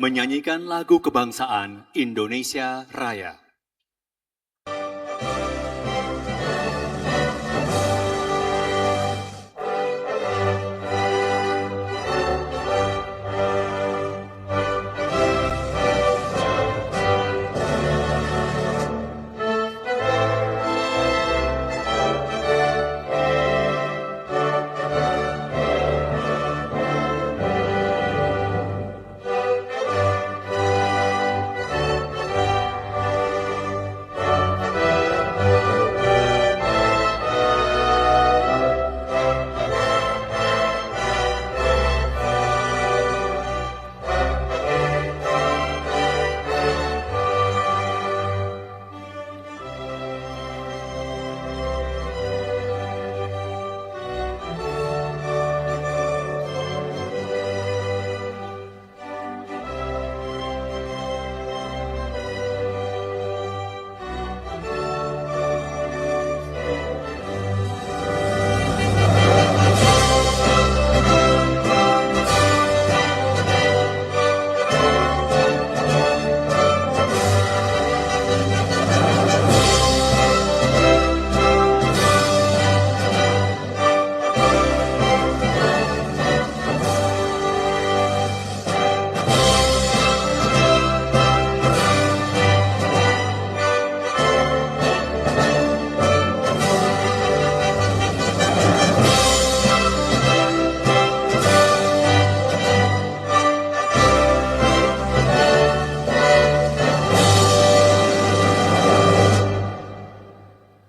Menyanyikan lagu kebangsaan Indonesia Raya.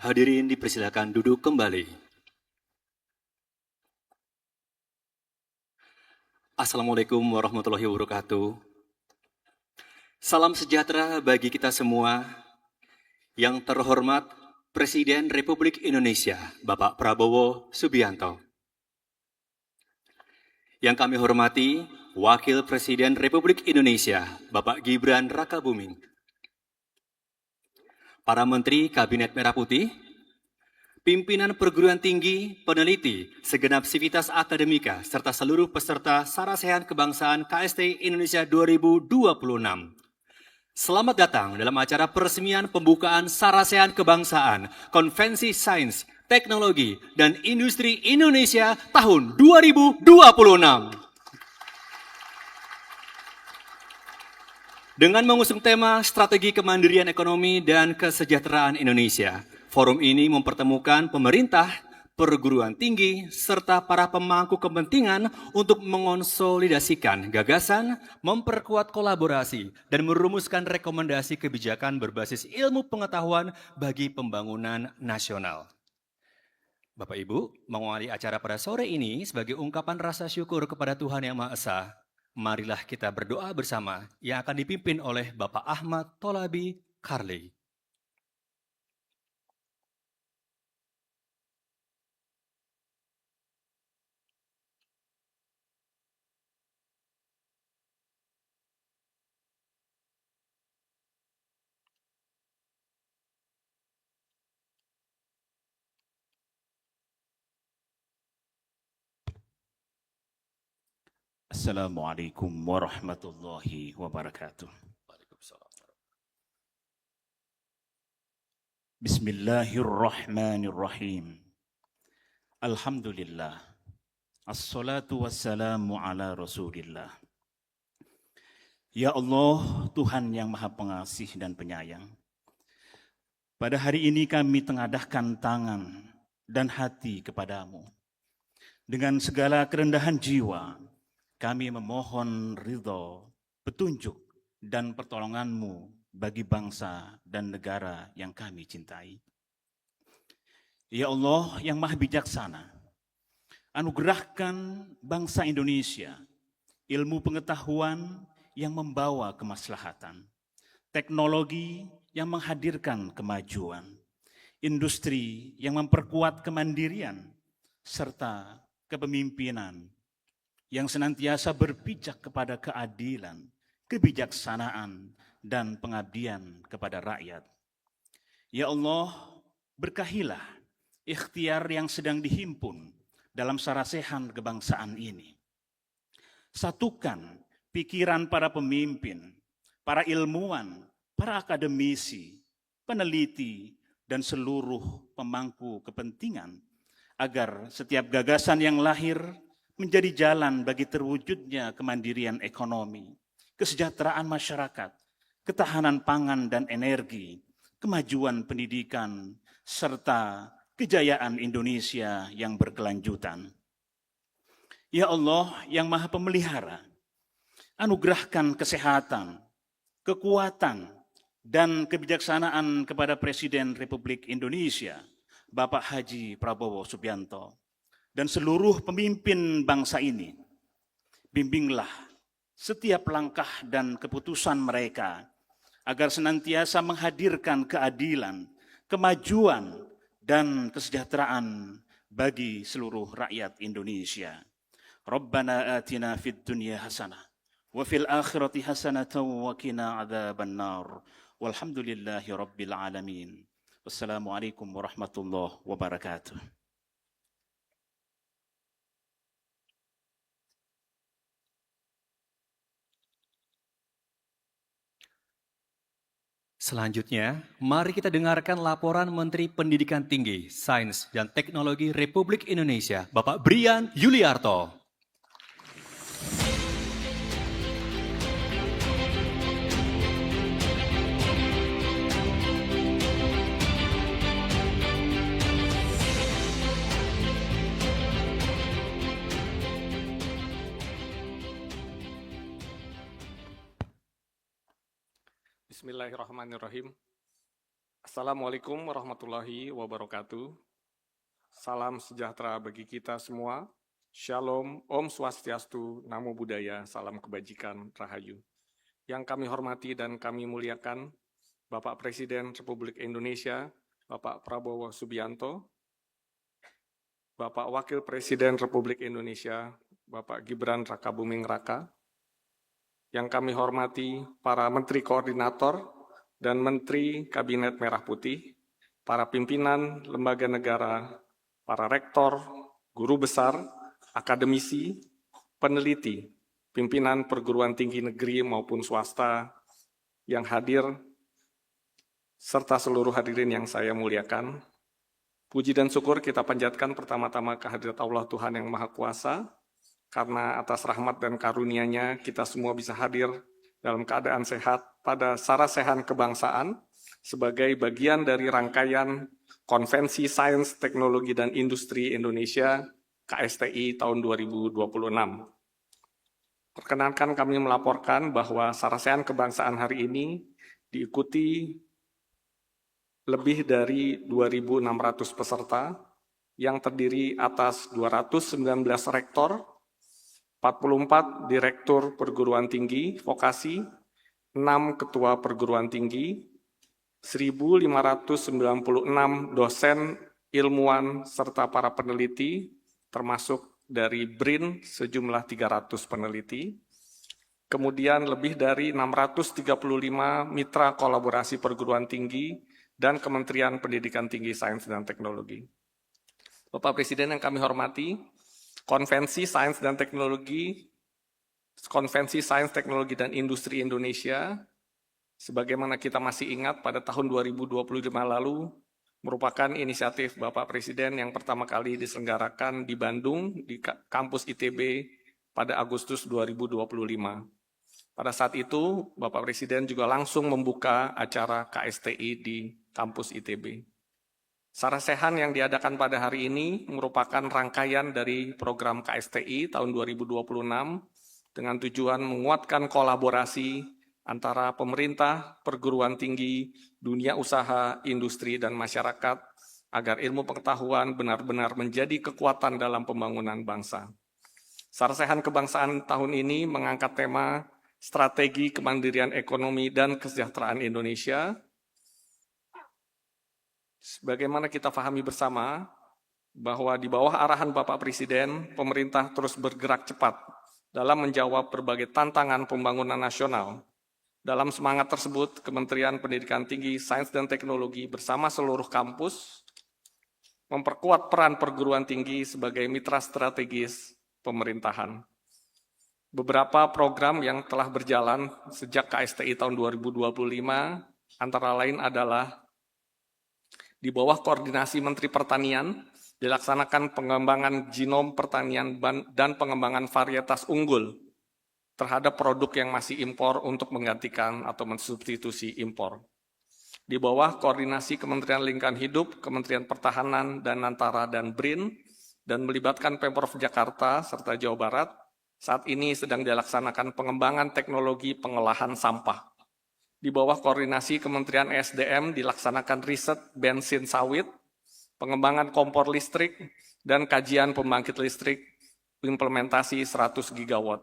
Hadirin dipersilakan duduk kembali. Assalamualaikum warahmatullahi wabarakatuh. Salam sejahtera bagi kita semua. Yang terhormat Presiden Republik Indonesia, Bapak Prabowo Subianto. Yang kami hormati Wakil Presiden Republik Indonesia, Bapak Gibran Rakabuming. Para Menteri Kabinet Merah Putih, pimpinan perguruan tinggi, peneliti, segenap sivitas akademika, serta seluruh peserta Sarasehan Kebangsaan KST Indonesia 2026. Selamat datang dalam acara peresmian pembukaan Sarasehan Kebangsaan, Konvensi Sains, Teknologi, dan Industri Indonesia tahun 2026. Dengan mengusung tema Strategi Kemandirian Ekonomi dan Kesejahteraan Indonesia, forum ini mempertemukan pemerintah, perguruan tinggi, serta para pemangku kepentingan untuk mengonsolidasikan gagasan, memperkuat kolaborasi, dan merumuskan rekomendasi kebijakan berbasis ilmu pengetahuan bagi pembangunan nasional. Bapak Ibu, mengawali acara pada sore ini sebagai ungkapan rasa syukur kepada Tuhan Yang Maha Esa, marilah kita berdoa bersama yang akan dipimpin oleh Bapak Ahmad Tholabi Karley. Wassalamualaikum warahmatullahi wabarakatuh. Bismillahirrahmanirrahim. Alhamdulillah. Assalatu wassalamu ala Rasulillah. Ya Allah, Tuhan yang Maha Pengasih dan Penyayang. Pada hari ini kami tengadahkan tangan dan hati kepadamu. Dengan segala kerendahan jiwa, kami memohon ridho, petunjuk, dan pertolongan-Mu bagi bangsa dan negara yang kami cintai. Ya Allah yang Maha Bijaksana, anugerahkan bangsa Indonesia ilmu pengetahuan yang membawa kemaslahatan, teknologi yang menghadirkan kemajuan, industri yang memperkuat kemandirian, serta kepemimpinan yang senantiasa berpijak kepada keadilan, kebijaksanaan, dan pengabdian kepada rakyat. Ya Allah, berkahilah ikhtiar yang sedang dihimpun dalam sarasehan kebangsaan ini. Satukan pikiran para pemimpin, para ilmuwan, para akademisi, peneliti, dan seluruh pemangku kepentingan agar setiap gagasan yang lahir menjadi jalan bagi terwujudnya kemandirian ekonomi, kesejahteraan masyarakat, ketahanan pangan dan energi, kemajuan pendidikan, serta kejayaan Indonesia yang berkelanjutan. Ya Allah yang Maha Pemelihara, anugerahkan kesehatan, kekuatan, dan kebijaksanaan kepada Presiden Republik Indonesia, Bapak Haji Prabowo Subianto, dan seluruh pemimpin bangsa ini. Bimbinglah setiap langkah dan keputusan mereka agar senantiasa menghadirkan keadilan, kemajuan, dan kesejahteraan bagi seluruh rakyat Indonesia. Rabbana atina fid dunya hasanah wa fil akhirati hasanatan wa qina adzabannar. Walhamdulillahi rabbil alamin. Wassalamualaikum warahmatullahi wabarakatuh. Selanjutnya, mari kita dengarkan laporan Menteri Pendidikan Tinggi, Sains, dan Teknologi Republik Indonesia, Bapak Brian Yuliarto. Bismillahirrahmanirrahim. Assalamualaikum warahmatullahi wabarakatuh. Salam sejahtera bagi kita semua. Shalom, Om Swastiastu, Namo Buddhaya, salam kebajikan, Rahayu. Yang kami hormati dan kami muliakan, Bapak Presiden Republik Indonesia, Bapak Prabowo Subianto, Bapak Wakil Presiden Republik Indonesia, Bapak Gibran Rakabuming Raka, yang kami hormati para Menteri Koordinator dan Menteri Kabinet Merah Putih, para pimpinan lembaga negara, para rektor, guru besar, akademisi, peneliti, pimpinan perguruan tinggi negeri maupun swasta yang hadir, serta seluruh hadirin yang saya muliakan. Puji dan syukur kita panjatkan pertama-tama kehadirat Allah Tuhan yang Maha Kuasa, karena atas rahmat dan karunia-Nya kita semua bisa hadir dalam keadaan sehat pada sarasehan kebangsaan sebagai bagian dari rangkaian Konvensi Sains, Teknologi, dan Industri Indonesia KSTI tahun 2026. Perkenankan kami melaporkan bahwa sarasehan kebangsaan hari ini diikuti lebih dari 2.600 peserta yang terdiri atas 219 rektor, 44 direktur perguruan tinggi vokasi, 6 ketua perguruan tinggi, 1.596 dosen, ilmuwan, serta para peneliti, termasuk dari BRIN sejumlah 300 peneliti, kemudian lebih dari 635 mitra kolaborasi perguruan tinggi, dan Kementerian Pendidikan Tinggi, Sains, dan Teknologi. Bapak Presiden yang kami hormati, Konvensi Sains dan Teknologi Konvensi Sains, Teknologi, dan Industri Indonesia, sebagaimana kita masih ingat pada tahun 2025 lalu, merupakan inisiatif Bapak Presiden yang pertama kali diselenggarakan di Bandung, di kampus ITB pada Agustus 2025. Pada saat itu, Bapak Presiden juga langsung membuka acara KSTI di kampus ITB. Sarasehan yang diadakan pada hari ini merupakan rangkaian dari program KSTI tahun 2026 dengan tujuan menguatkan kolaborasi antara pemerintah, perguruan tinggi, dunia usaha, industri, dan masyarakat agar ilmu pengetahuan benar-benar menjadi kekuatan dalam pembangunan bangsa. Sarasehan kebangsaan tahun ini mengangkat tema Strategi Kemandirian Ekonomi dan Kesejahteraan Indonesia. Sebagaimana kita pahami bersama, bahwa di bawah arahan Bapak Presiden, pemerintah terus bergerak cepat dalam menjawab berbagai tantangan pembangunan nasional. Dalam semangat tersebut, Kementerian Pendidikan Tinggi, Sains dan Teknologi bersama seluruh kampus memperkuat peran perguruan tinggi sebagai mitra strategis pemerintahan. Beberapa program yang telah berjalan sejak KSTI tahun 2025 antara lain adalah di bawah koordinasi Menteri Pertanian dilaksanakan pengembangan genom pertanian dan pengembangan varietas unggul terhadap produk yang masih impor untuk menggantikan atau mensubstitusi impor. Di bawah koordinasi Kementerian Lingkungan Hidup, Kementerian Pertahanan, Danantara, dan BRIN, dan melibatkan Pemprov Jakarta serta Jawa Barat, saat ini sedang dilaksanakan pengembangan teknologi pengolahan sampah. Di bawah koordinasi Kementerian SDM dilaksanakan riset bensin sawit, pengembangan kompor listrik, dan kajian pembangkit listrik implementasi 100 gigawatt.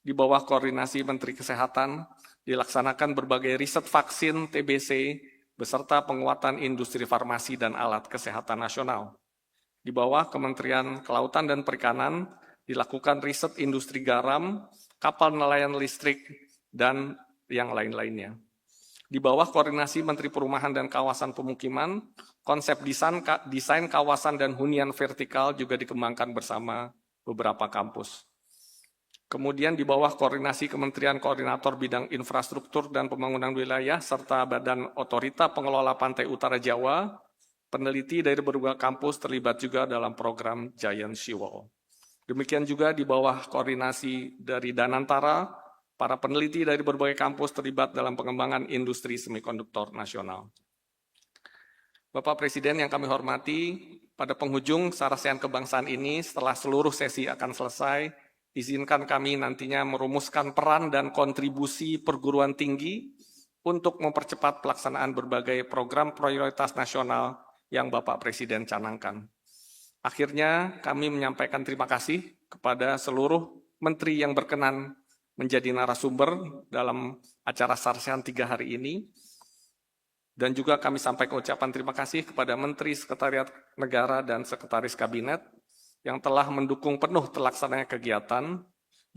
Di bawah koordinasi Menteri Kesehatan, dilaksanakan berbagai riset vaksin TBC beserta penguatan industri farmasi dan alat kesehatan nasional. Di bawah Kementerian Kelautan dan Perikanan, dilakukan riset industri garam, kapal nelayan listrik, dan yang lain-lainnya. Di bawah koordinasi Menteri Perumahan dan Kawasan Pemukiman, konsep desain kawasan dan hunian vertikal juga dikembangkan bersama beberapa kampus. Kemudian di bawah koordinasi Kementerian Koordinator Bidang Infrastruktur dan Pembangunan Wilayah serta Badan Otorita Pengelola Pantai Utara Jawa, peneliti dari berbagai kampus terlibat juga dalam program Giant Seawall. Demikian juga di bawah koordinasi dari Danantara, para peneliti dari berbagai kampus terlibat dalam pengembangan industri semikonduktor nasional. Bapak Presiden yang kami hormati, pada penghujung Sarasehan Kebangsaan ini, setelah seluruh sesi akan selesai, izinkan kami nantinya merumuskan peran dan kontribusi perguruan tinggi untuk mempercepat pelaksanaan berbagai program prioritas nasional yang Bapak Presiden canangkan. Akhirnya kami menyampaikan terima kasih kepada seluruh menteri yang berkenan menjadi narasumber dalam acara Sarasehan 3 hari ini. Dan juga kami sampaikan ucapan terima kasih kepada Menteri Sekretariat Negara dan Sekretaris Kabinet yang telah mendukung penuh terlaksananya kegiatan,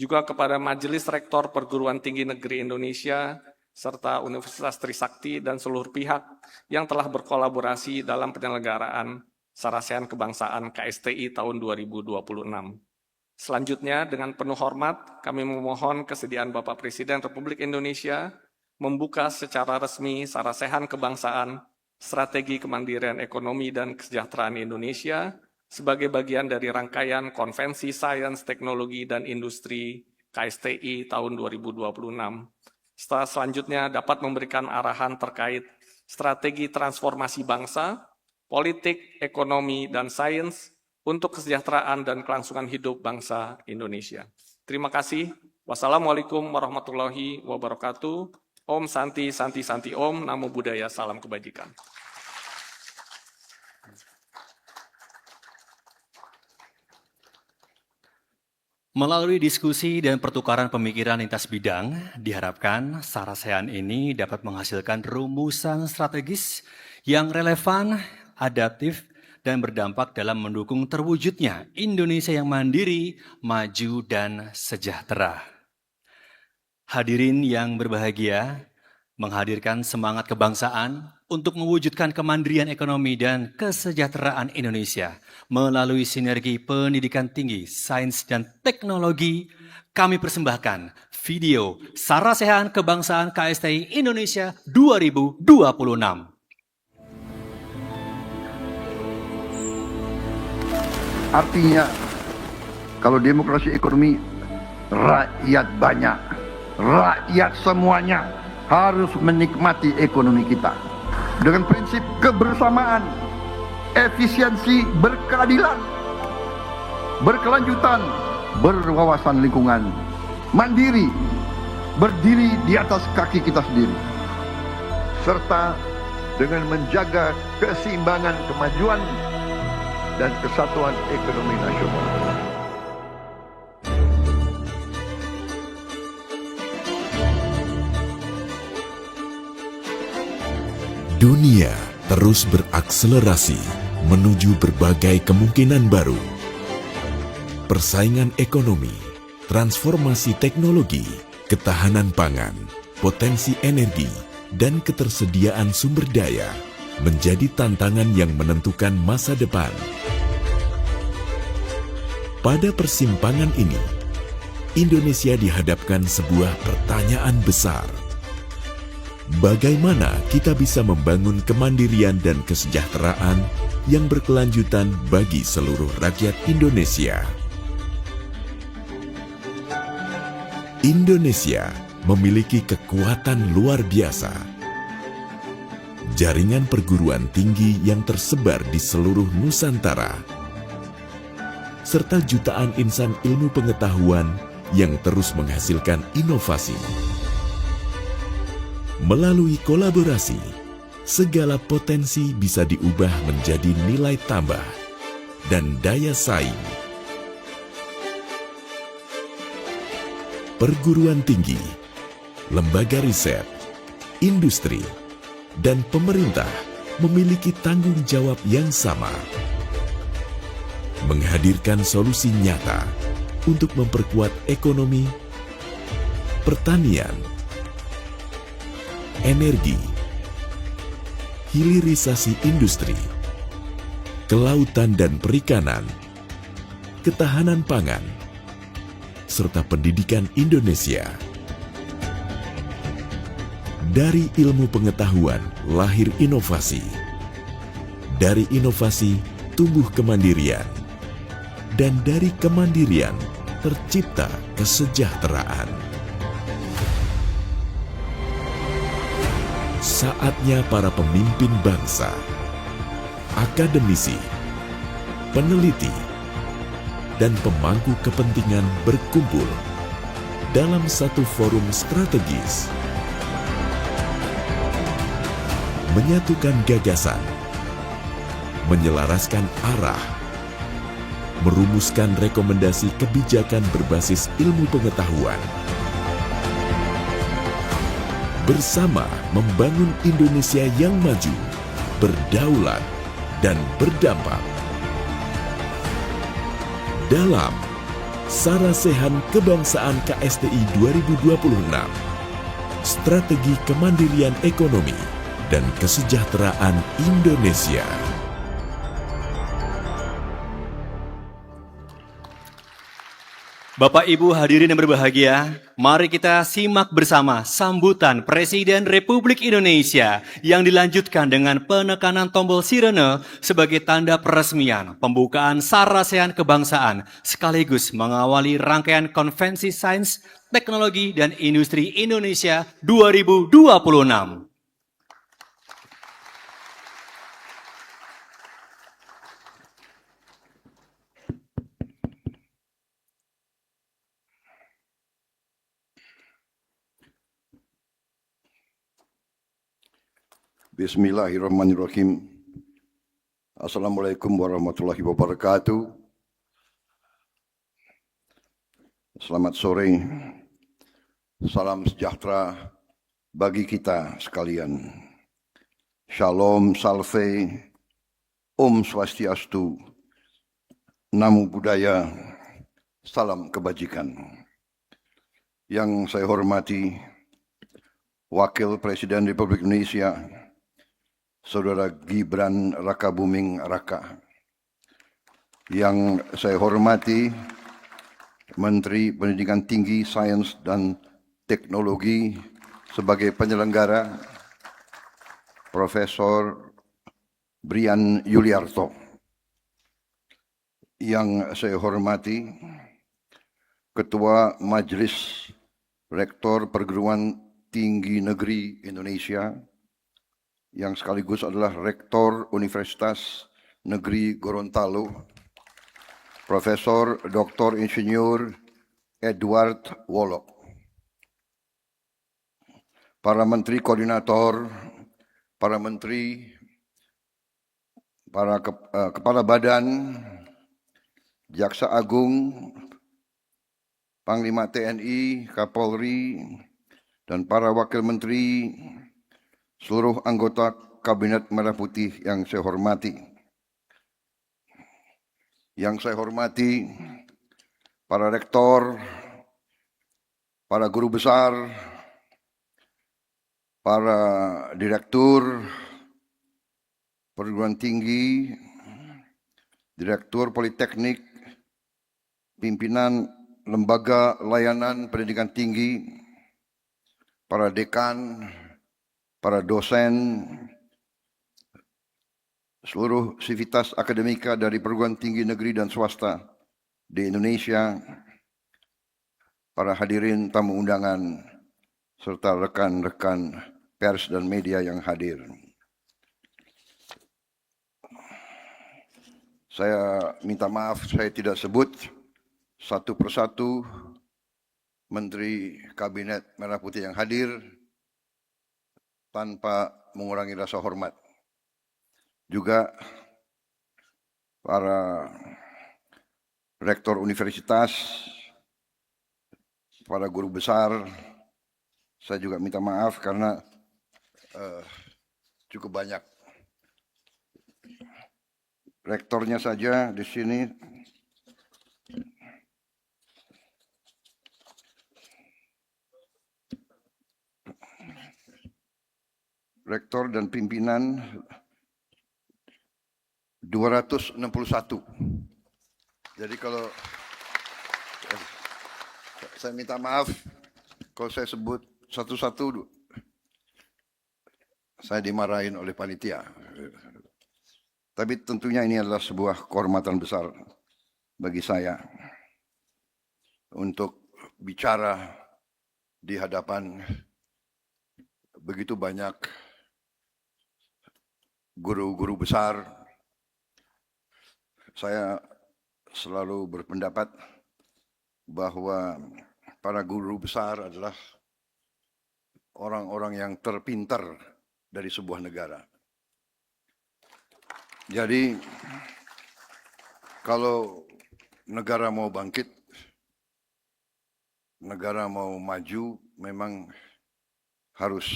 juga kepada Majelis Rektor Perguruan Tinggi Negeri Indonesia, serta Universitas Trisakti dan seluruh pihak yang telah berkolaborasi dalam penyelenggaraan Sarasehan Kebangsaan KSTI tahun 2026. Selanjutnya, dengan penuh hormat, kami memohon kesediaan Bapak Presiden Republik Indonesia membuka secara resmi Sarasehan Kebangsaan Strategi Kemandirian Ekonomi dan Kesejahteraan Indonesia sebagai bagian dari rangkaian Konvensi Sains, Teknologi, dan Industri KSTI tahun 2026. Setelah selanjutnya dapat memberikan arahan terkait strategi transformasi bangsa, politik, ekonomi, dan sains untuk kesejahteraan dan kelangsungan hidup bangsa Indonesia. Terima kasih. Wassalamualaikum warahmatullahi wabarakatuh. Om Santi, Santi, Santi Om. Namo Buddhaya, salam kebajikan. Melalui diskusi dan pertukaran pemikiran lintas bidang, diharapkan Sarasehan ini dapat menghasilkan rumusan strategis yang relevan, adaptif, dan berdampak dalam mendukung terwujudnya Indonesia yang mandiri, maju, dan sejahtera. Hadirin yang berbahagia, menghadirkan semangat kebangsaan, untuk mewujudkan kemandirian ekonomi dan kesejahteraan Indonesia melalui sinergi pendidikan tinggi, sains, dan teknologi, kami persembahkan video Sarasehan Kebangsaan KSTI Indonesia 2026. Artinya, kalau demokrasi ekonomi, rakyat banyak, rakyat semuanya harus menikmati ekonomi kita. Dengan prinsip kebersamaan, efisiensi, berkeadilan, berkelanjutan, berwawasan lingkungan, mandiri, berdiri di atas kaki kita sendiri, serta dengan menjaga keseimbangan kemajuan dan kesatuan ekonomi nasional. Dunia terus berakselerasi menuju berbagai kemungkinan baru. Persaingan ekonomi, transformasi teknologi, ketahanan pangan, potensi energi, dan ketersediaan sumber daya menjadi tantangan yang menentukan masa depan. Pada persimpangan ini, Indonesia dihadapkan sebuah pertanyaan besar. Bagaimana kita bisa membangun kemandirian dan kesejahteraan yang berkelanjutan bagi seluruh rakyat Indonesia? Indonesia memiliki kekuatan luar biasa. Jaringan perguruan tinggi yang tersebar di seluruh Nusantara, serta jutaan insan ilmu pengetahuan yang terus menghasilkan inovasi. Melalui kolaborasi, segala potensi bisa diubah menjadi nilai tambah dan daya saing. Perguruan tinggi, lembaga riset, industri, dan pemerintah memiliki tanggung jawab yang sama. Menghadirkan solusi nyata untuk memperkuat ekonomi, pertanian, energi, hilirisasi industri, kelautan dan perikanan, ketahanan pangan, serta pendidikan Indonesia. Dari ilmu pengetahuan lahir inovasi. Dari inovasi tumbuh kemandirian. Dan dari kemandirian tercipta kesejahteraan. Saatnya para pemimpin bangsa, akademisi, peneliti, dan pemangku kepentingan berkumpul dalam satu forum strategis, menyatukan gagasan, menyelaraskan arah, merumuskan rekomendasi kebijakan berbasis ilmu pengetahuan, bersama membangun Indonesia yang maju, berdaulat, dan berdampak. Dalam Sarasehan Kebangsaan KSTI 2026, Strategi Kemandirian Ekonomi dan Kesejahteraan Indonesia. Bapak Ibu hadirin yang berbahagia, mari kita simak bersama sambutan Presiden Republik Indonesia yang dilanjutkan dengan penekanan tombol sirene sebagai tanda peresmian pembukaan Sarasehan Kebangsaan sekaligus mengawali rangkaian Konvensi Sains, Teknologi, dan Industri Indonesia 2026. Bismillahirrahmanirrahim. Assalamualaikum warahmatullahi wabarakatuh. Selamat sore. Salam sejahtera bagi kita sekalian. Shalom, salve, Om Swastiastu, Namo Buddhaya, salam kebajikan. Yang saya hormati Wakil Presiden Republik Indonesia Saudara Gibran Rakabuming Raka. Yang saya hormati Menteri Pendidikan Tinggi, Sains dan Teknologi sebagai penyelenggara, Profesor Brian Yuliarto. Yang saya hormati Ketua Majelis Rektor Perguruan Tinggi Negeri Indonesia, yang sekaligus adalah Rektor Universitas Negeri Gorontalo, Profesor Dr. Insinyur Edward Wolok. Para menteri koordinator, para menteri, para kepala badan, Jaksa Agung, Panglima TNI, Kapolri, dan para wakil menteri, seluruh anggota Kabinet Merah Putih yang saya hormati. Yang saya hormati para rektor, para guru besar, para direktur perguruan tinggi, direktur politeknik, pimpinan lembaga layanan pendidikan tinggi, para dekan, para dosen, seluruh sivitas akademika dari perguruan tinggi negeri dan swasta di Indonesia, para hadirin tamu undangan, serta rekan-rekan pers dan media yang hadir. Saya minta maaf saya tidak sebut satu persatu Menteri Kabinet Merah Putih yang hadir tanpa mengurangi rasa hormat. Juga para rektor universitas, para guru besar, saya juga minta maaf karena cukup banyak. Rektornya saja di sini rektor dan pimpinan 261. Jadi kalau saya minta maaf kalau saya sebut satu-satu, saya dimarahin oleh panitia. Tapi tentunya ini adalah sebuah kehormatan besar bagi saya untuk bicara di hadapan begitu banyak guru-guru besar. Saya selalu berpendapat bahwa para guru besar adalah orang-orang yang terpintar dari sebuah negara. Jadi kalau negara mau bangkit, negara mau maju, memang harus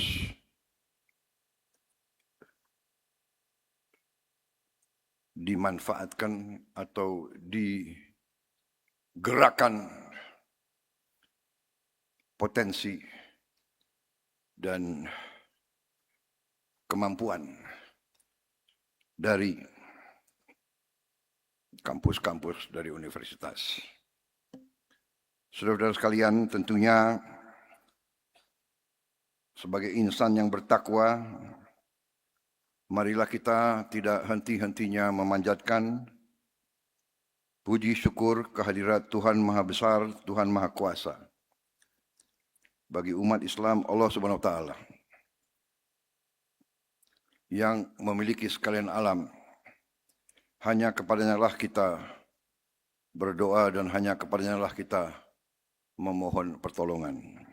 dimanfaatkan atau digerakkan potensi dan kemampuan dari kampus-kampus dari universitas. Saudara-saudara sekalian, tentunya sebagai insan yang bertakwa, marilah kita tidak henti-hentinya memanjatkan puji syukur kehadirat Tuhan Maha Besar, Tuhan Maha Kuasa. Bagi umat Islam, Allah Subhanahu wa Ta'ala yang memiliki sekalian alam, hanya kepadanya lah kita berdoa dan hanya kepadanya lah kita memohon pertolongan.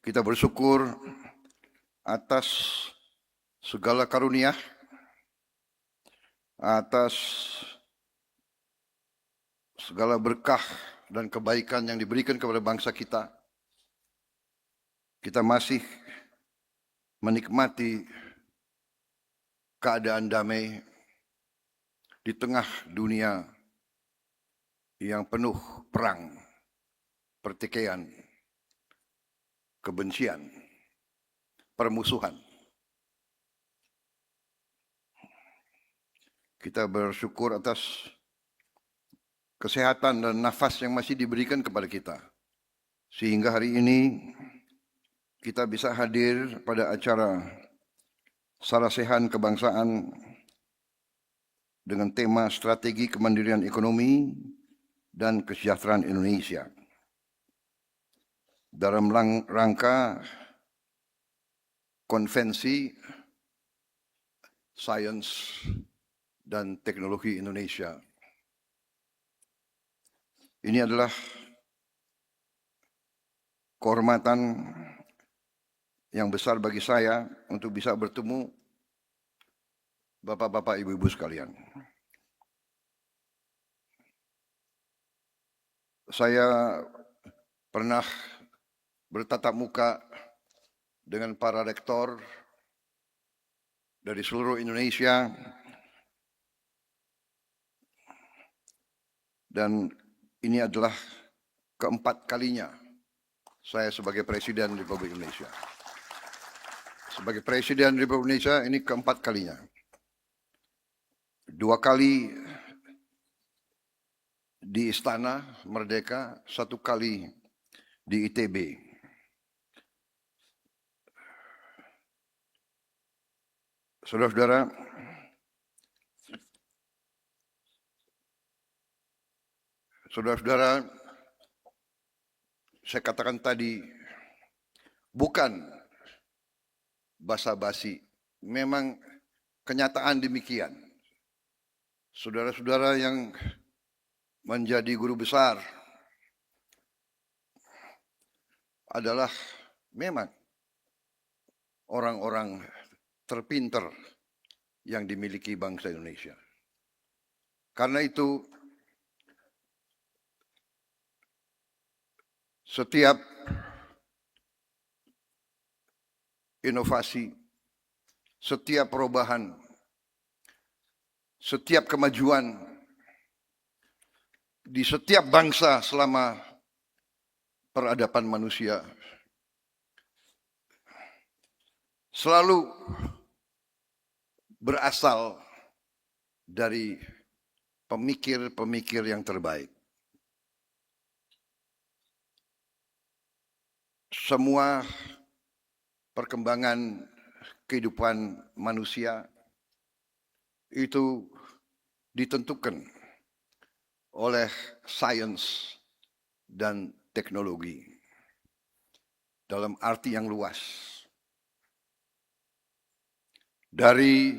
Kita bersyukur atas segala karunia, atas segala berkah dan kebaikan yang diberikan kepada bangsa kita. Kita masih menikmati keadaan damai di tengah dunia yang penuh perang, pertikaian, kebencian, permusuhan. Kita bersyukur atas kesehatan dan nafas yang masih diberikan kepada kita. Sehingga hari ini kita bisa hadir pada acara Sarasehan Kebangsaan dengan tema Strategi Kemandirian Ekonomi dan Kesejahteraan Indonesia. Dalam rangka konvensi Sains dan Teknologi Indonesia. Ini adalah kehormatan yang besar bagi saya untuk bisa bertemu Bapak-bapak, Ibu-ibu sekalian. Saya pernah bertatap muka dengan para rektor dari seluruh Indonesia dan ini adalah keempat kalinya saya sebagai Presiden Republik Indonesia. Sebagai Presiden Republik Indonesia ini keempat kalinya. 2 kali di Istana Merdeka, 1 kali di ITB. Saudara-saudara, saya katakan tadi, bukan basa-basi, memang kenyataan demikian. Saudara-saudara yang menjadi guru besar adalah memang orang-orang terpinter yang dimiliki bangsa Indonesia. Karena itu, setiap inovasi, setiap perubahan, setiap kemajuan di setiap bangsa selama peradaban manusia selalu berasal dari pemikir-pemikir yang terbaik. Semua perkembangan kehidupan manusia itu ditentukan oleh sains dan teknologi dalam arti yang luas. Dari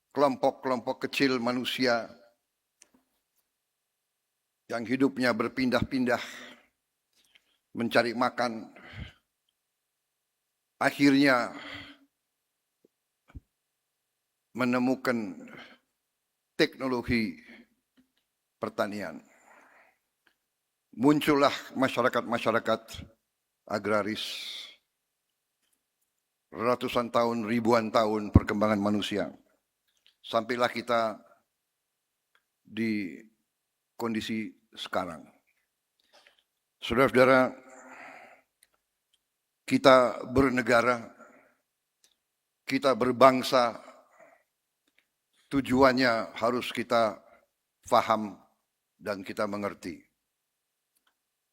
kelompok-kelompok kecil manusia yang hidupnya berpindah-pindah mencari makan, akhirnya menemukan teknologi pertanian. Muncullah masyarakat-masyarakat agraris. Ratusan tahun, ribuan tahun perkembangan manusia. Sampailah kita di kondisi sekarang. Saudara-saudara, kita bernegara, kita berbangsa, tujuannya harus kita faham dan kita mengerti,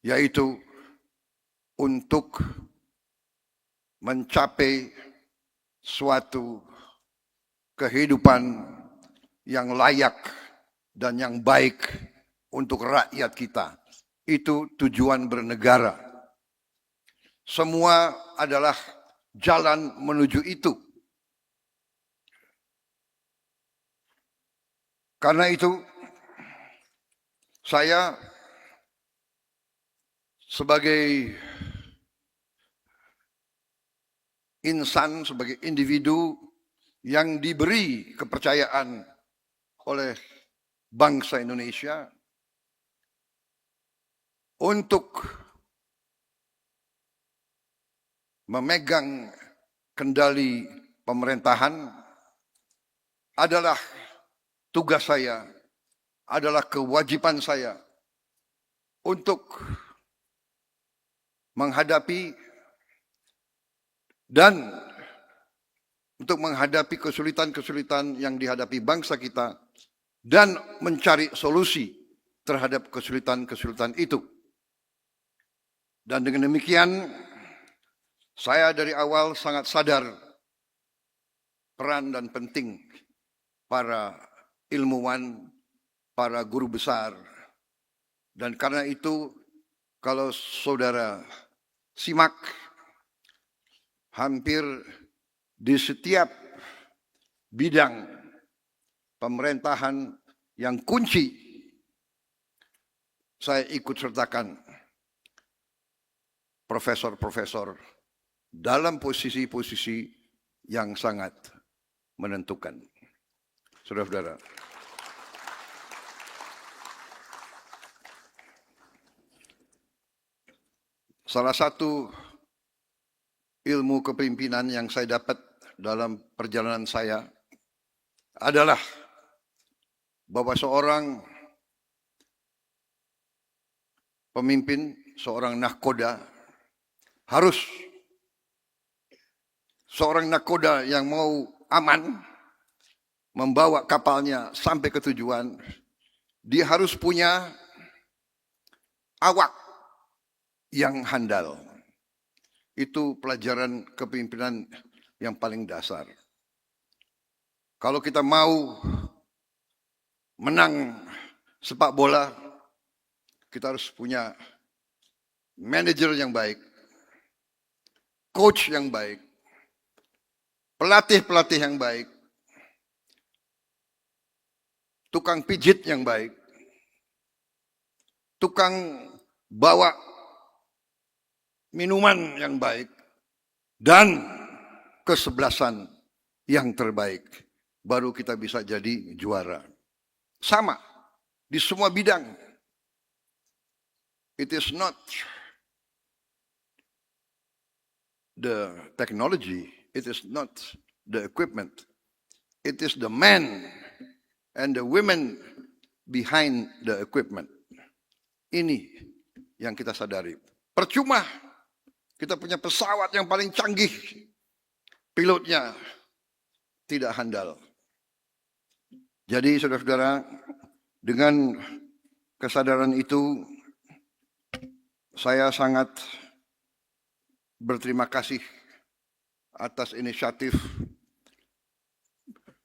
yaitu untuk mencapai suatu kehidupan yang layak dan yang baik untuk rakyat kita. Itu tujuan bernegara. Semua adalah jalan menuju itu. Karena itu, saya sebagai insan, sebagai individu yang diberi kepercayaan oleh bangsa Indonesia untuk memegang kendali pemerintahan adalah tugas saya, adalah kewajiban saya untuk menghadapi Dan untuk menghadapi kesulitan-kesulitan yang dihadapi bangsa kita dan mencari solusi terhadap kesulitan-kesulitan itu. Dan dengan demikian, saya dari awal sangat sadar peran dan penting para ilmuwan, para guru besar. Dan karena itu, kalau saudara simak, hampir di setiap bidang pemerintahan yang kunci, saya ikut sertakan profesor-profesor dalam posisi-posisi yang sangat menentukan. Saudara-saudara, salah satu ilmu kepemimpinan yang saya dapat dalam perjalanan saya adalah bahwa seorang pemimpin, seorang nahkoda harus, seorang nahkoda yang mau aman, membawa kapalnya sampai ke tujuan, dia harus punya awak yang handal. Itu pelajaran kepemimpinan yang paling dasar. Kalau kita mau menang sepak bola, kita harus punya manajer yang baik, coach yang baik, pelatih-pelatih yang baik, tukang pijit yang baik, tukang bawa minuman yang baik, dan kesebelasan yang terbaik. Baru kita bisa jadi juara. Sama di semua bidang. It is not the technology, it is not the equipment, it is the men and the women behind the equipment. Ini yang kita sadari. Percuma kita punya pesawat yang paling canggih, pilotnya tidak handal. Jadi saudara-saudara, dengan kesadaran itu, saya sangat berterima kasih atas inisiatif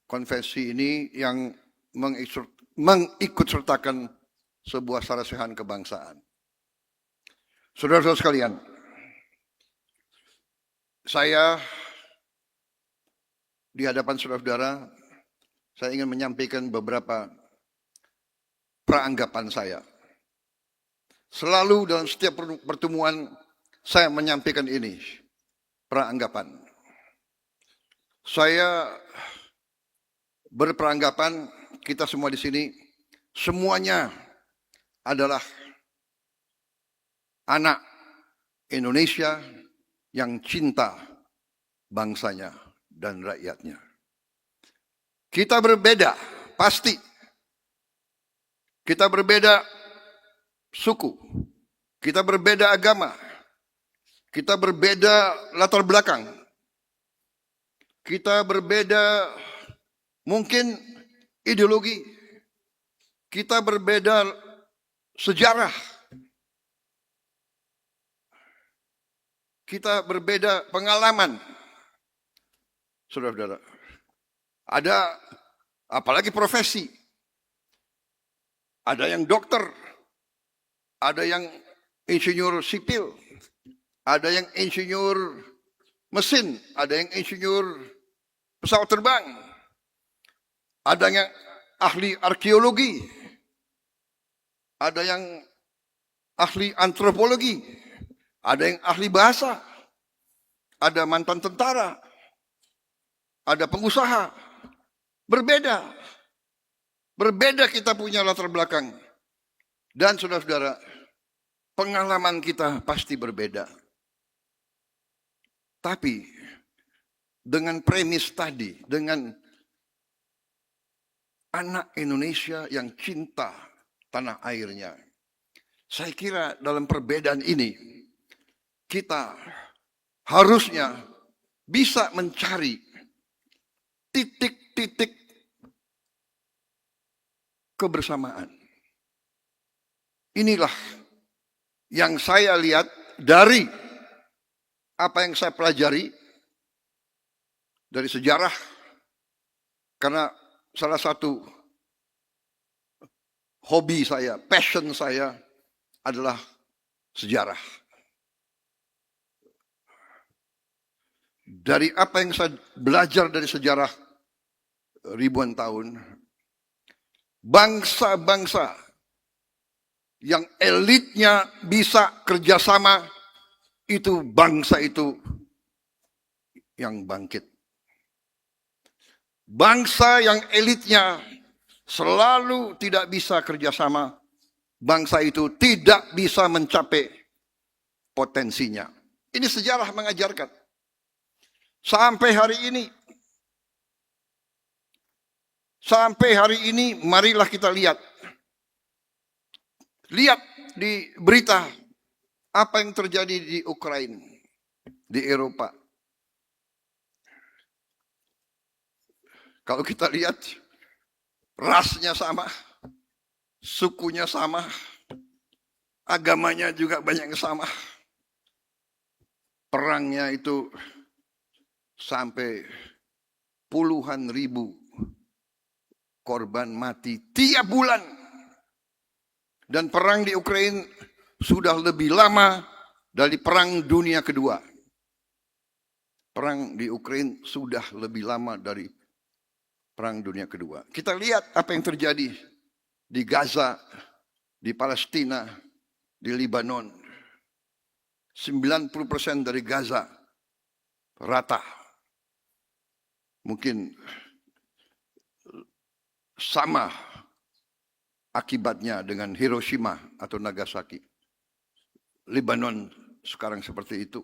konvensi ini yang mengikut sertakan sebuah sarasehan kebangsaan. Saudara-saudara sekalian, saya di hadapan saudara-saudara, saya ingin menyampaikan beberapa peranggapan saya. Selalu dalam setiap pertemuan saya menyampaikan ini, peranggapan. Saya berperanggapan kita semua di sini, semuanya adalah anak Indonesia yang cinta bangsanya dan rakyatnya. Kita berbeda, pasti. Kita berbeda suku, kita berbeda agama, kita berbeda latar belakang, kita berbeda mungkin ideologi, kita berbeda sejarah, kita berbeda pengalaman. Saudara-saudara, ada apalagi profesi. Ada yang dokter, ada yang insinyur sipil, ada yang insinyur mesin, ada yang insinyur pesawat terbang, ada yang ahli arkeologi, ada yang ahli antropologi, ada yang ahli bahasa, ada mantan tentara, ada pengusaha. Berbeda. Berbeda kita punya latar belakang. Dan saudara-saudara, pengalaman kita pasti berbeda. Tapi dengan premis tadi, dengan anak Indonesia yang cinta tanah airnya, saya kira dalam perbedaan ini kita harusnya bisa mencari titik-titik kebersamaan. Inilah yang saya lihat dari apa yang saya pelajari dari sejarah, karena salah satu hobi saya, passion saya adalah sejarah. Dari apa yang saya belajar dari sejarah ribuan tahun, bangsa-bangsa yang elitnya bisa kerjasama, itu bangsa itu yang bangkit. Bangsa yang elitnya selalu tidak bisa kerjasama, bangsa itu tidak bisa mencapai potensinya. Ini sejarah mengajarkan. Sampai hari ini marilah kita lihat. Lihat di berita apa yang terjadi di Ukraina, di Eropa. Kalau kita lihat, rasnya sama, sukunya sama, agamanya juga banyak yang sama. Perangnya itu sampai puluhan ribu korban mati tiap bulan. Dan perang di Ukraina sudah lebih lama dari Perang Dunia Kedua. Perang di Ukraina sudah lebih lama dari Perang Dunia Kedua. Kita lihat apa yang terjadi di Gaza, di Palestina, di Lebanon. 90% dari Gaza rata. Mungkin sama akibatnya dengan Hiroshima atau Nagasaki. Lebanon sekarang seperti itu.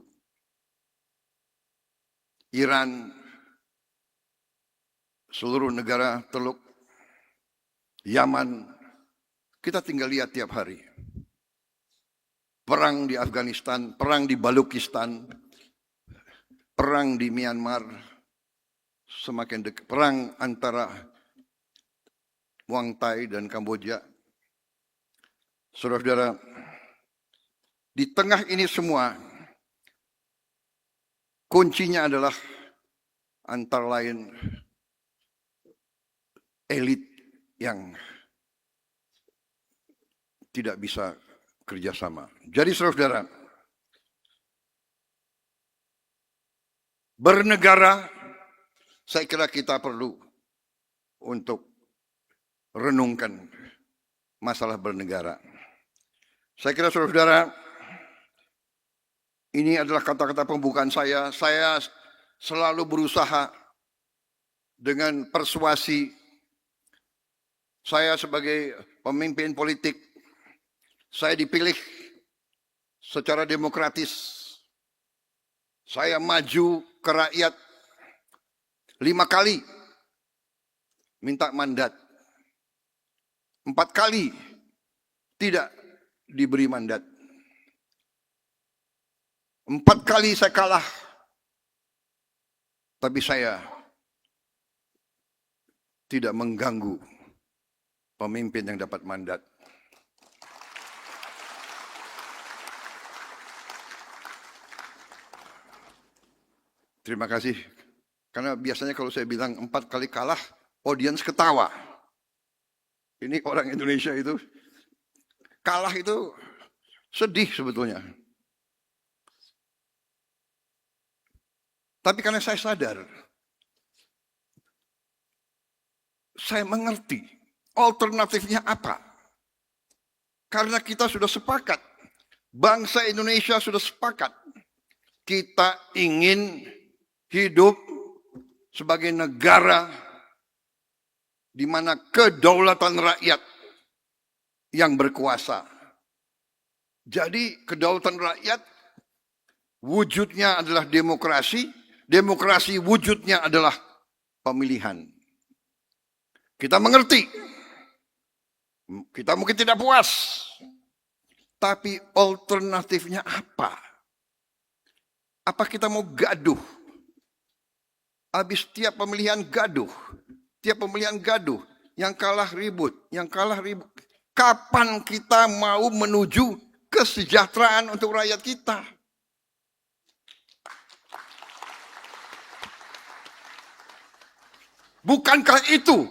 Iran, seluruh negara Teluk, Yaman, kita tinggal lihat tiap hari. Perang di Afghanistan, perang di Balukistan, perang di Myanmar, semakin dekat. Perang antara Muang Thai dan Kamboja. Saudara-saudara, di tengah ini semua, kuncinya adalah antara lain elit yang tidak bisa kerjasama. Jadi saudara-saudara, bernegara, saya kira kita perlu untuk renungkan masalah bernegara. Saya kira saudara-saudara, ini adalah kata-kata pembukaan saya. Saya selalu berusaha dengan persuasi. Saya sebagai pemimpin politik, saya dipilih secara demokratis. Saya maju ke rakyat 5 kali minta mandat. 4 kali tidak diberi mandat. 4 kali saya kalah. Tapi saya tidak mengganggu pemimpin yang dapat mandat. Terima kasih. Karena biasanya kalau saya bilang 4 kali kalah, audiens ketawa. Ini orang Indonesia itu, kalah itu sedih sebetulnya. Tapi karena saya sadar, saya mengerti alternatifnya apa. Karena kita sudah sepakat, bangsa Indonesia sudah sepakat, kita ingin hidup sebagai negara di mana kedaulatan rakyat yang berkuasa. Jadi kedaulatan rakyat wujudnya adalah demokrasi, demokrasi wujudnya adalah pemilihan. Kita mengerti, kita mungkin tidak puas, tapi alternatifnya apa? Apa kita mau gaduh Habis tiap pemilihan gaduh. Tiap pemilihan gaduh. Yang kalah ribut. Yang kalah ribut. Kapan kita mau menuju kesejahteraan untuk rakyat kita? Bukankah itu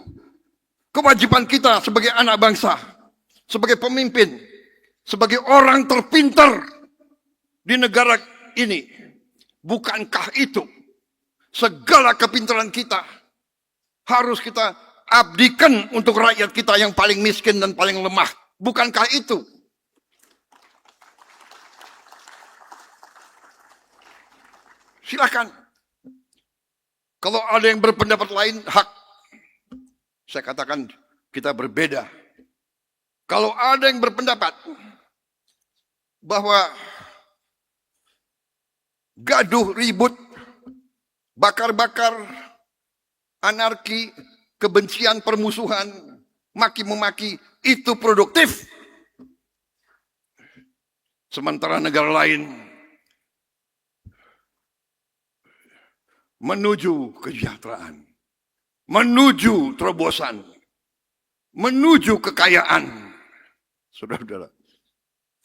kewajiban kita sebagai anak bangsa, sebagai pemimpin, sebagai orang terpintar di negara ini? Bukankah itu segala kepintaran kita harus kita abdikan untuk rakyat kita yang paling miskin dan paling lemah? Bukankah itu? Silakan. Kalau ada yang berpendapat lain, hak. Saya katakan kita berbeda. Kalau ada yang berpendapat bahwa gaduh, ribut, bakar-bakar, anarki, kebencian, permusuhan, maki-memaki, itu produktif. Sementara negara lain menuju kesejahteraan, menuju terobosan, menuju kekayaan. Saudara-saudara,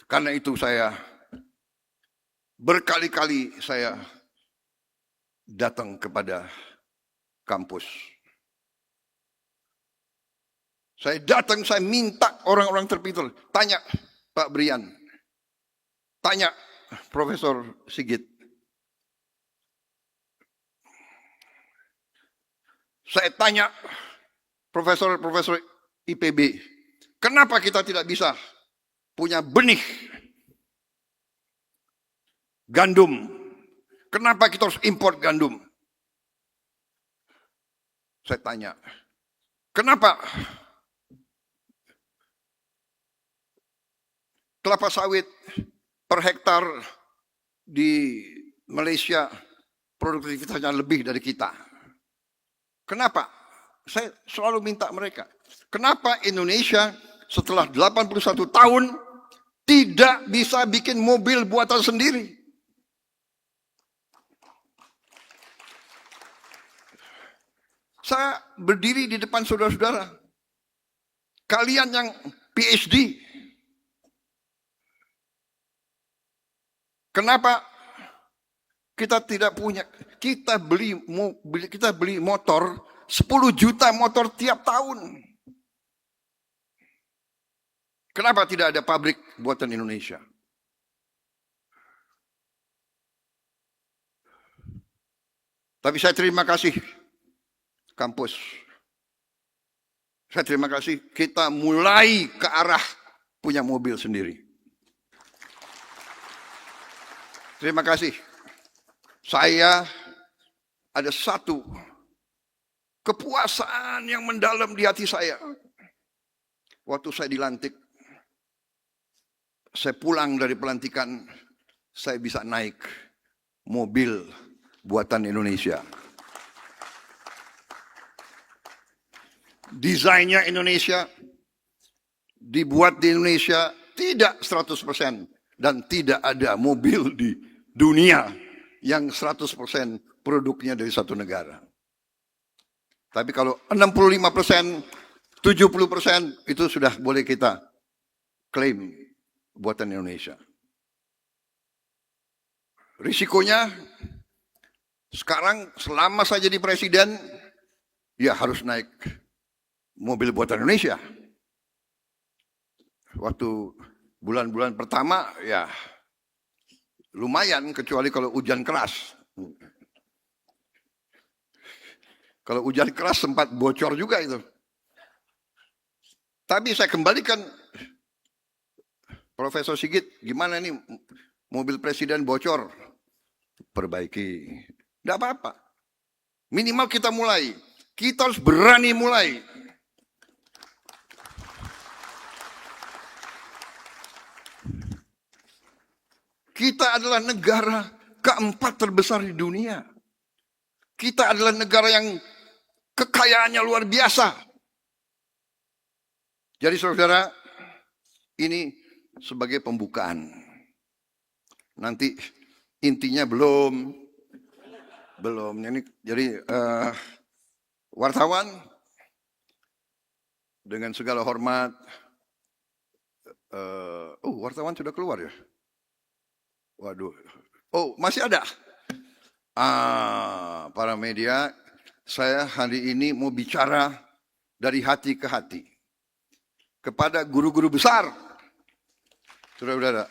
karena itu saya berkali-kali saya datang kepada kampus. Saya datang, saya minta orang-orang terpintar. Tanya Pak Brian, tanya Profesor Sigit. Saya tanya profesor-profesor IPB, kenapa kita tidak bisa punya benih gandum? Kenapa kita harus import gandum? Saya tanya, kenapa kelapa sawit per hektar di Malaysia produktivitasnya lebih dari kita? Kenapa? Saya selalu minta mereka. Kenapa Indonesia setelah 81 tahun tidak bisa bikin mobil buatan sendiri? Saya berdiri di depan saudara-saudara. Kalian yang PhD. Kenapa kita tidak punya? Kita beli motor 10 juta motor tiap tahun. Kenapa tidak ada pabrik buatan Indonesia? Tapi saya terima kasih kampus. Saya terima kasih kita mulai ke arah punya mobil sendiri. Terima kasih. Saya ada satu kepuasan yang mendalam di hati saya. Waktu saya dilantik, saya pulang dari pelantikan, saya bisa naik mobil buatan Indonesia. Desainnya Indonesia, dibuat di Indonesia, tidak 100%. Dan tidak ada mobil di dunia yang 100% produknya dari satu negara. Tapi kalau 65%, 70% itu sudah boleh kita klaim buatan Indonesia. Risikonya sekarang selama saya jadi presiden, ya harus naik mobil buatan Indonesia. Waktu bulan-bulan pertama ya lumayan, kecuali kalau hujan keras. Kalau hujan keras sempat bocor juga itu. Tapi saya kembalikan, Profesor Sigit, gimana nih mobil presiden bocor? Perbaiki. Tidak apa-apa. Minimal kita mulai. Kita harus berani mulai. Kita adalah negara keempat terbesar di dunia. Kita adalah negara yang kekayaannya luar biasa. Jadi saudara, ini sebagai pembukaan. Nanti intinya belum. Belum. Ini jadi wartawan dengan segala hormat. Wartawan sudah keluar ya? Waduh. Oh, masih ada. Para media, saya hari ini mau bicara dari hati ke hati kepada guru-guru besar. Saudara-saudara.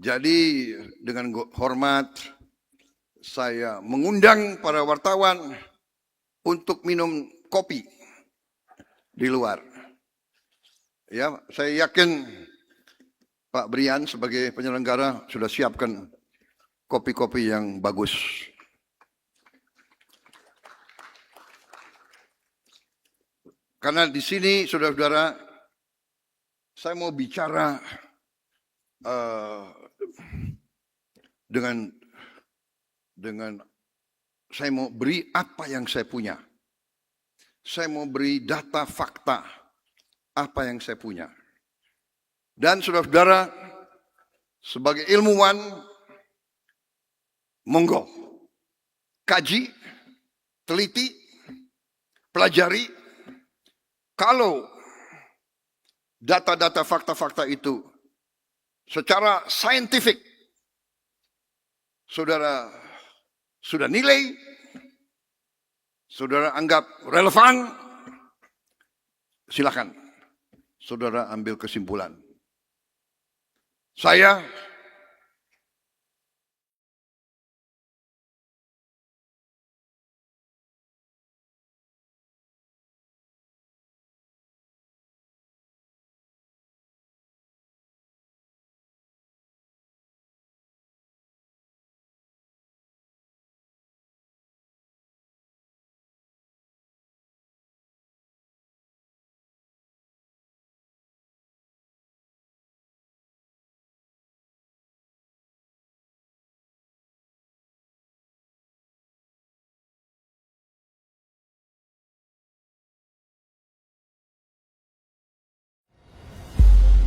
Jadi dengan hormat saya mengundang para wartawan untuk minum kopi di luar. Ya, saya yakin Pak Brian sebagai penyelenggara sudah siapkan kopi-kopi yang bagus. Karena di sini saudara-saudara, saya mau bicara dengan saya mau beri apa yang saya punya. Saya mau beri data fakta apa yang saya punya. Dan saudara-saudara, sebagai ilmuwan, monggo kaji, teliti, pelajari. Kalau data-data fakta-fakta itu secara saintifik saudara sudah nilai, saudara anggap relevan, silakan saudara ambil kesimpulan. Saya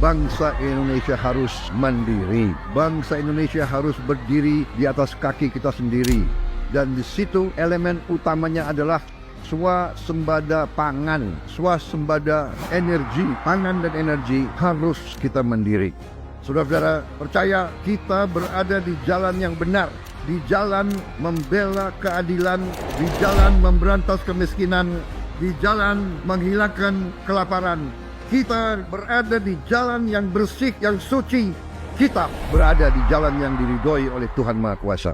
bangsa Indonesia harus mandiri. Bangsa Indonesia harus berdiri di atas kaki kita sendiri. Dan di situ elemen utamanya adalah swasembada pangan, swasembada energi. Pangan dan energi harus kita mandiri. Saudara-saudara, percaya kita berada di jalan yang benar, di jalan membela keadilan, di jalan memberantas kemiskinan, di jalan menghilangkan kelaparan. Kita berada di jalan yang bersih, yang suci. Kita berada di jalan yang diridhoi oleh Tuhan Maha Kuasa.